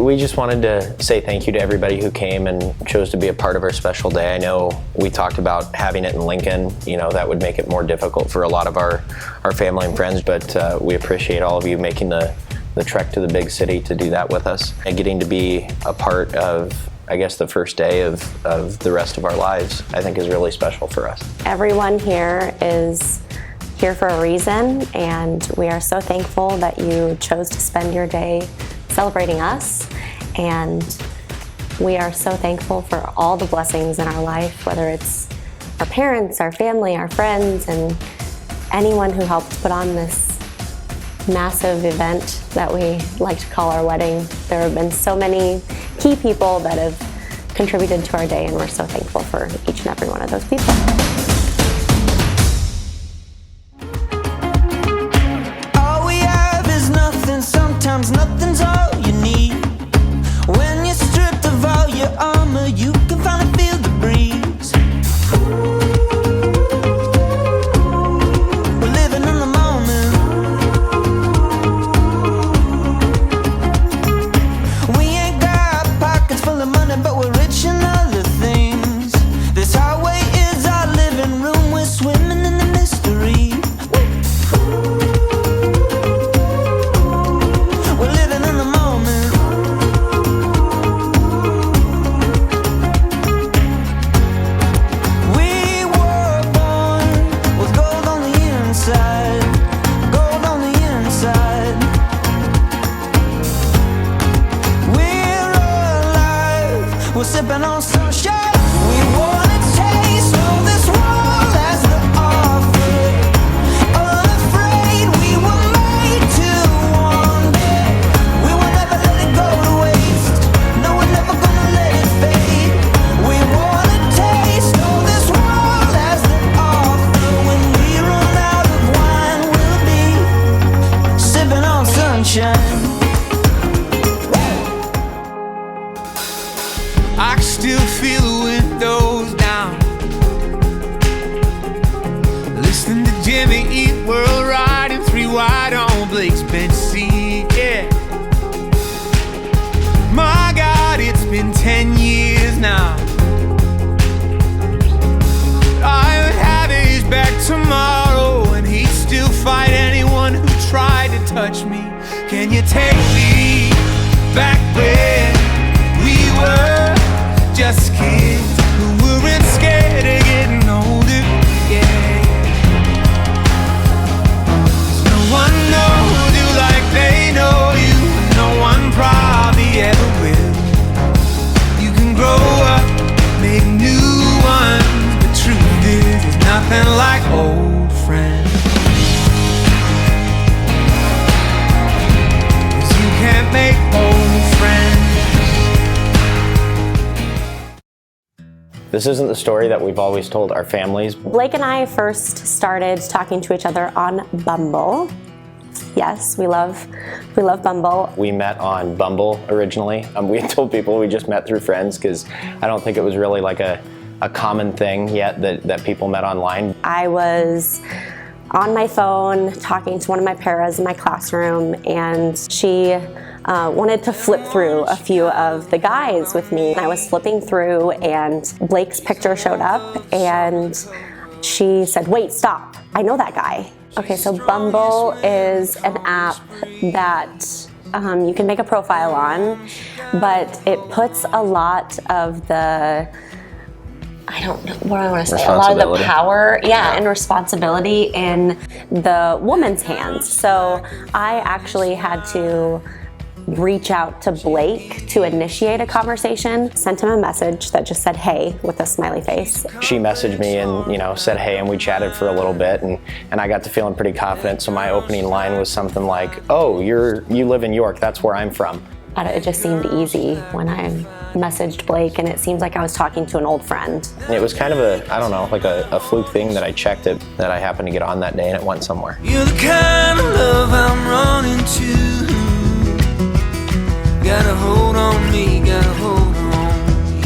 We just wanted to say thank you to everybody who came and chose to be a part of our special day. I know we talked about having it in Lincoln. You know, that would make it more difficult for a lot of our family and friends, but we appreciate all of you making the trek to the big city to do that with us and getting to be a part of, I guess, the first day of the rest of our lives, I think is really special for us. Everyone here is here for a reason, and we are so thankful that you chose to spend your day celebrating us, and we are so thankful for all the blessings in our life, whether it's our parents, our family, our friends, and anyone who helped put on this massive event that we like to call our wedding. There have been so many key people that have contributed to our day, and we're so thankful for each and every one of those people. All we have is nothing, sometimes nothing's all you need. When you're stripped of all your armor, you can finally feel the breeze. We're living in the moment. We ain't got pockets full of money, but we're rich in other things. This highway is our living room, we're swimming in the mystery. We're living in the moment. We were born with gold on the inside, gold on the inside. We're alive, we're sipping on sunshine. We wanna taste all this world as the offer. Unafraid, we were made to wander. We will never let it go to waste. No, we're never gonna let it fade. We wanna taste all this world as the offer. When we run out of wine, we'll be sipping on sunshine. I can still feel the windows down, listening to Jimmy Eat World, riding 3 wide on Blake's bench seat, yeah. My God, it's been 10 years now. I would have his back tomorrow, and he'd still fight anyone who tried to touch me. Can you take me back when we were just kids who weren't scared of getting older? Yeah. 'Cause no one knows you like they know you, and no one probably ever will. You can grow up, make new ones, but truth is, there's nothing like old friends. 'Cause you can't make old friends. This isn't the story that we've always told our families. Blake and I first started talking to each other on Bumble. Yes, we love Bumble. We met on Bumble originally. We had told people we just met through friends because I don't think it was really like a common thing yet that people met online. I was on my phone talking to one of my paras in my classroom, and she wanted to flip through a few of the guys with me. I was flipping through and Blake's picture showed up, and she said, "Wait, stop, I know that guy." Okay, so Bumble is an app that you can make a profile on, but it puts a lot of the, I don't know what I want to say, a lot of the power, and responsibility in the woman's hands. So I actually had to reach out to Blake to initiate a conversation, sent him a message that just said, "Hey," with a smiley face. She messaged me and said hey, and we chatted for a little bit, and I got to feeling pretty confident. So my opening line was something like, "Oh, you live in York, that's where I'm from." But it just seemed easy when I messaged Blake, and it seems like I was talking to an old friend. And it was kind of a fluke thing that I checked it, that I happened to get on that day and it went somewhere. You're the kind of love I'm running to. Gotta hold on me, gotta hold on me.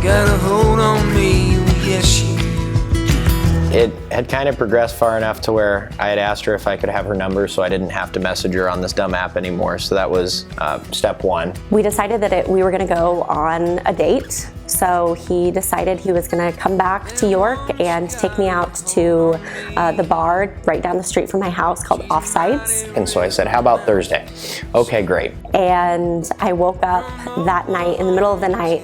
Gotta hold on me, yes you do. It had kind of progressed far enough to where I had asked her if I could have her number so I didn't have to message her on this dumb app anymore. So that was step one. We decided that we were gonna go on a date. So he decided he was gonna come back to York and take me out to the bar right down the street from my house called Offsides. And so I said, how about Thursday? Okay, great. And I woke up that night, in the middle of the night,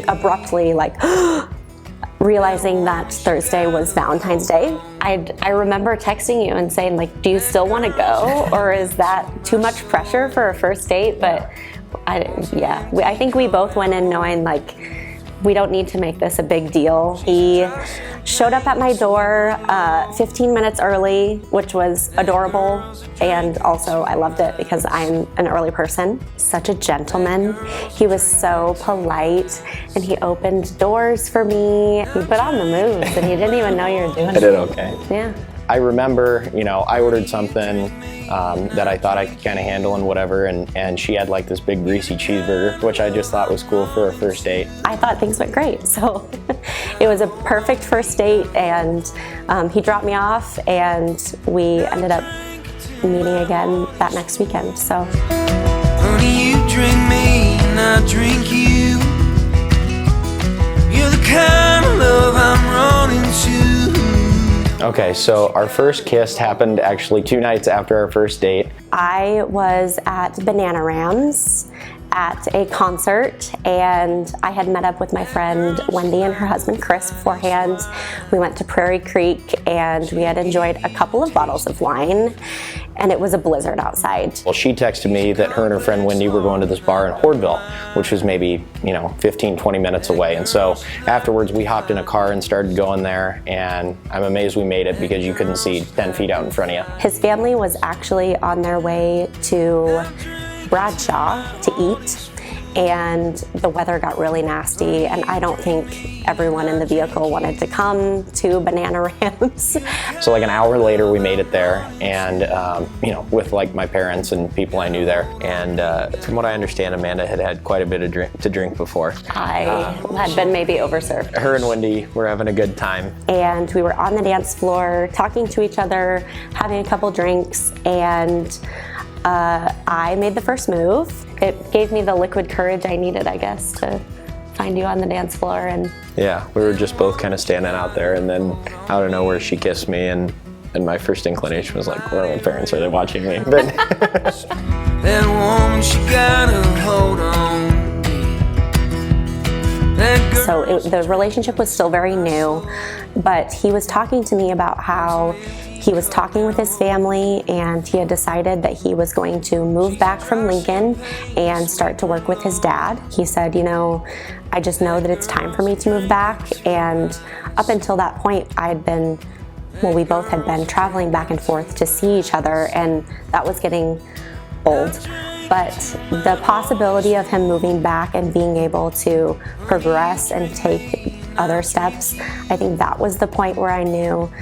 abruptly, like, realizing that Thursday was Valentine's Day. I remember texting you and saying, like, do you still want to go? Or is that too much pressure for a first date? But I think we both went in knowing, like, we don't need to make this a big deal. He showed up at my door 15 minutes early, which was adorable. And also I loved it because I'm an early person. Such a gentleman. He was so polite and he opened doors for me. He put on the moves and he didn't even know you were doing it. I did okay. Yeah. I remember, I ordered something that I thought I could kind of handle and whatever, and she had like this big greasy cheeseburger, which I just thought was cool for a first date. I thought things went great, so it was a perfect first date, and he dropped me off, and we ended up meeting again that next weekend. So. Honey, you drink me and I drink you. You're the kind of love I'm running to. Okay, so our first kiss happened actually 2 nights after our first date. I was at Bananarams at a concert, and I had met up with my friend Wendy and her husband Chris beforehand. We went to Prairie Creek and we had enjoyed a couple of bottles of wine, and it was a blizzard outside. Well, she texted me that her and her friend Wendy were going to this bar in Hordeville, which was maybe, 15, 20 minutes away. And so afterwards we hopped in a car and started going there, and I'm amazed we made it because you couldn't see 10 feet out in front of you. His family was actually on their way to Bradshaw to eat, and the weather got really nasty, and I don't think everyone in the vehicle wanted to come to Bananarams. So like an hour later we made it there, and with like my parents and people I knew there, and from what I understand, Amanda had quite a bit of to drink before. I had been maybe overserved. Her and Wendy were having a good time. And we were on the dance floor talking to each other, having a couple drinks, and I made the first move. It gave me the liquid courage I needed, I guess, to find you on the dance floor. And yeah, we were just both kind of standing out there, and then out of nowhere she kissed me, and my first inclination was like, where are my parents? Are they watching me? But that woman, she got a hold on. So the relationship was still very new, but he was talking to me about how he was talking with his family, and he had decided that he was going to move back from Lincoln and start to work with his dad. He said, I just know that it's time for me to move back. And up until that point, we both had been traveling back and forth to see each other, and that was getting old. But the possibility of him moving back and being able to progress and take other steps, I think that was the point where I knew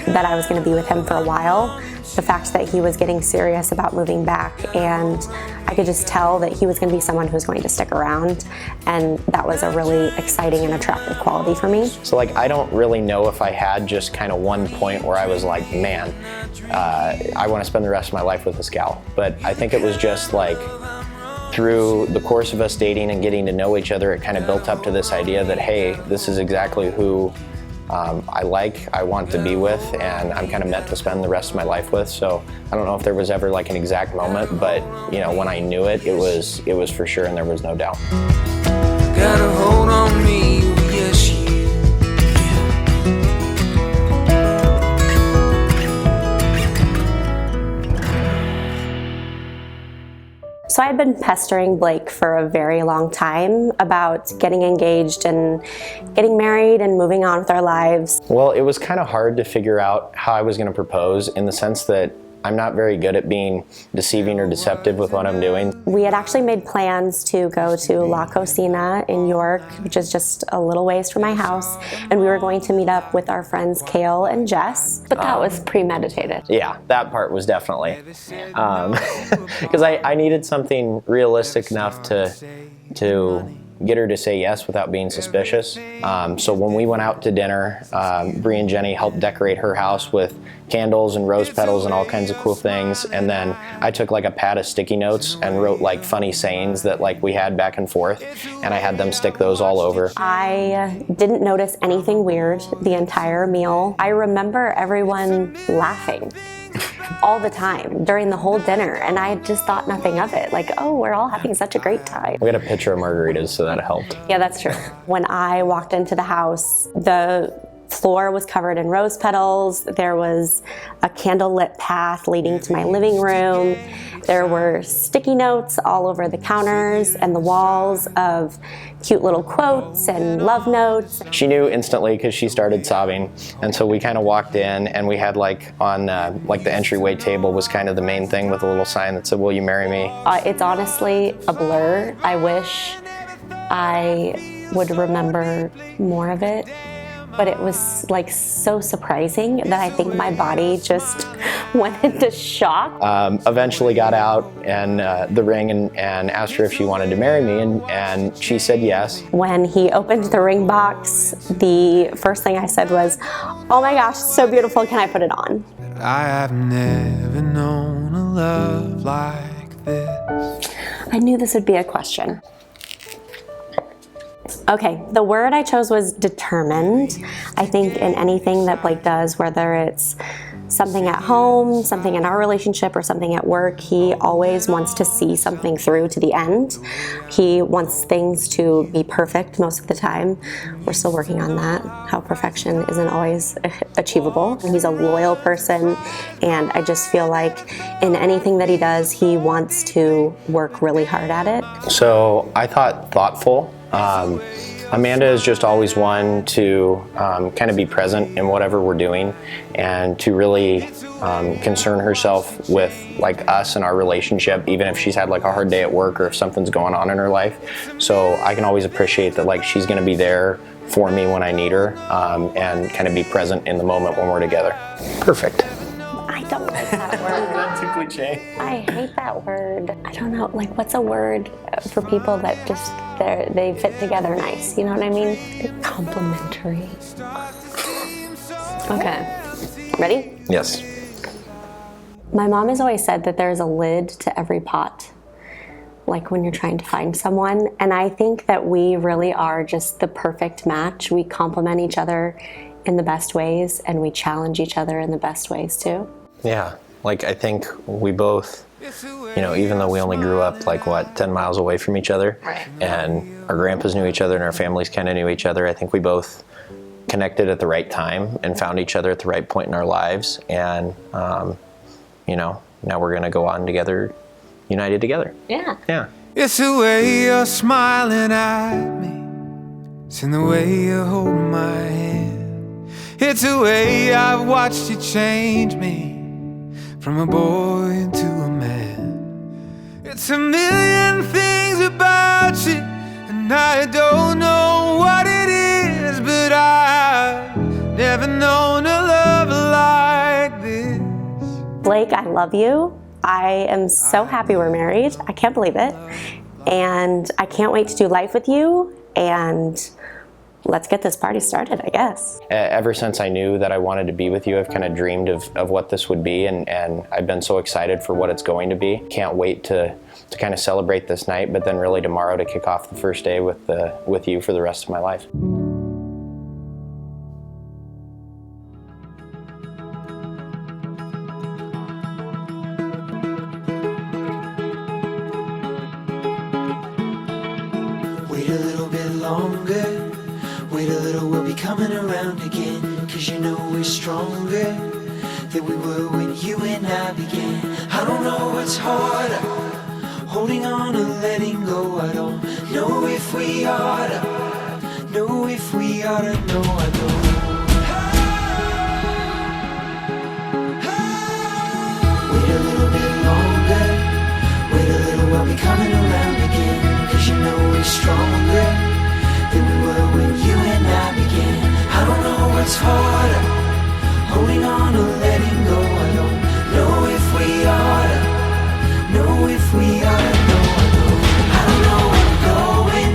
that I was going to be with him for a while. The fact that he was getting serious about moving back, and I could just tell that he was going to be someone who was going to stick around, and that was a really exciting and attractive quality for me. So I don't really know if I had just kind of one point where I was like, man, I want to spend the rest of my life with this gal. But I think it was just like through the course of us dating and getting to know each other, it kind of built up to this idea that, hey, this is exactly who I want to be with, and I'm kind of meant to spend the rest of my life with. So I don't know if there was ever like an exact moment, but when I knew it, it was for sure, and there was no doubt. Got a hold on me, yes you. So I had been pestering Blake for a very long time about getting engaged and getting married and moving on with our lives. Well, it was kind of hard to figure out how I was going to propose, in the sense that I'm not very good at being deceiving or deceptive with what I'm doing. We had actually made plans to go to La Cocina in York, which is just a little ways from my house, and we were going to meet up with our friends Kale and Jess. But that was premeditated. Yeah, that part was definitely. Because I needed something realistic enough to get her to say yes without being suspicious. So when we went out to dinner, Bree and Jenny helped decorate her house with candles and rose petals and all kinds of cool things. And then I took like a pad of sticky notes and wrote like funny sayings that like we had back and forth, and I had them stick those all over. I didn't notice anything weird the entire meal. I remember everyone laughing all the time during the whole dinner, and I just thought nothing of it. Like, oh, we're all having such a great time. We had a pitcher of margaritas, so that helped. Yeah, that's true. When I walked into the house, the floor was covered in rose petals. There was a candlelit path leading to my living room. There were sticky notes all over the counters and the walls of cute little quotes and love notes. She knew instantly because she started sobbing, and so we kind of walked in, and we had like on like the entryway table was kind of the main thing with a little sign that said, "Will you marry me?" It's honestly a blur. I wish I would remember more of it. But it was like so surprising that I think my body just went into shock. Eventually got out and the ring and asked her if she wanted to marry me, and she said yes. When he opened the ring box, the first thing I said was, "Oh my gosh, so beautiful, can I put it on?" I have never known a love like this. I knew this would be a question. Okay, the word I chose was determined. I think in anything that Blake does, whether it's something at home, something in our relationship, or something at work, he always wants to see something through to the end. He wants things to be perfect most of the time. We're still working on that, how perfection isn't always achievable. He's a loyal person, and I just feel like in anything that he does, he wants to work really hard at it. So I thought thoughtful. Amanda is just always one to kind of be present in whatever we're doing, and to really concern herself with like us and our relationship, even if she's had like a hard day at work or if something's going on in her life. So I can always appreciate that like she's going to be there for me when I need her, and kind of be present in the moment when we're together. Perfect. I don't like that word. That's a cliche. I hate that word. I don't know, like what's a word for people that just, they fit together nice, you know what I mean? Complimentary. Okay, ready? Yes. My mom has always said that there's a lid to every pot, like when you're trying to find someone. And I think that we really are just the perfect match. We complement each other in the best ways, and we challenge each other in the best ways too. Yeah, like I think we both, you know, even though we only grew up like 10 miles away from each other, right, and our grandpas knew each other and our families kind of knew each other, I think we both connected at the right time and found each other at the right point in our lives. And, you know, now we're going to go on together, united together. Yeah. Yeah. It's the way you're smiling at me. It's in the way you hold my hand. It's the way I've watched you change me from a boy into a man. It's a million things about you, and I don't know what it is, but I've never known a love like this. Blake, I love you. I am so happy we're married. I can't believe it. And I can't wait to do life with you, and let's get this party started, I guess. Ever since I knew that I wanted to be with you, I've kind of dreamed of what this would be, and I've been so excited for what it's going to be. Can't wait to kind of celebrate this night, but then really tomorrow to kick off the first day with you for the rest of my life. Wait a little bit longer. Wait a little, we'll be coming around again. Cause you know we're stronger than we were when you and I began. I don't know what's harder, holding on or letting go. I don't know if we oughta, know if we oughta, know I don't. Wait a little bit longer. Wait a little, we'll be coming around again. Cause you know we're stronger than we were when you and I began. I don't know what's harder, holding on or letting go. I don't know if we oughta, know if we oughta, know I don't. I don't know where we're going,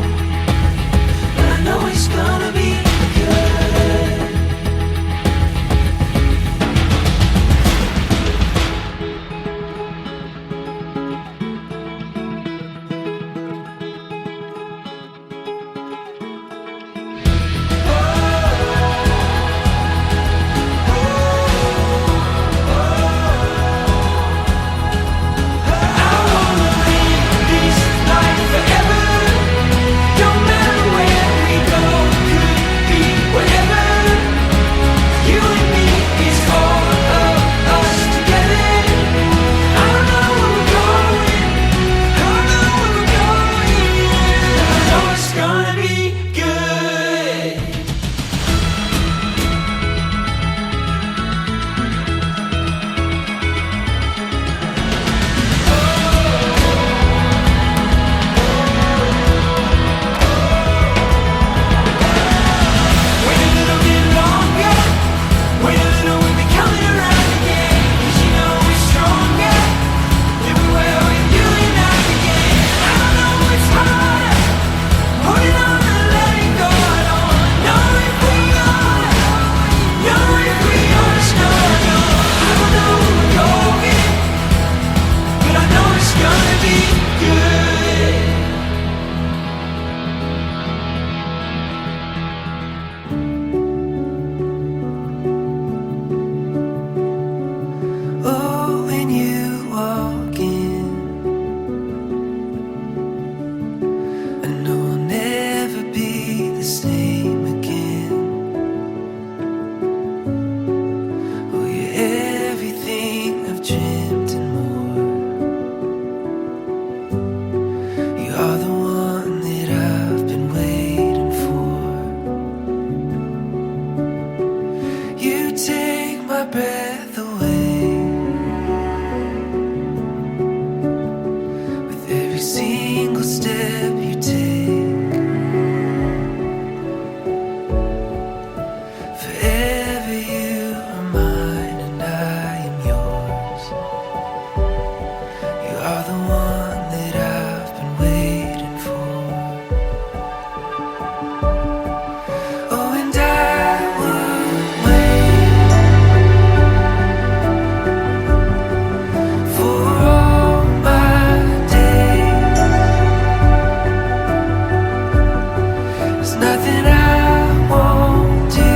nothing I won't do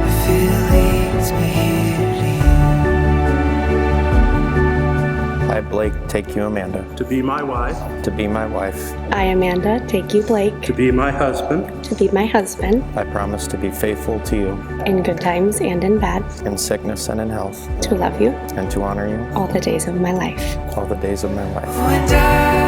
if it leads me here to you. I, Blake, take you, Amanda, To be my wife. to be my wife. I, Amanda, take you, Blake, To be my husband. to be my husband I promise to be faithful to you in good times and in bad, in sickness and in health, to love you and to honor you all the days of my life. all the days of my life. When I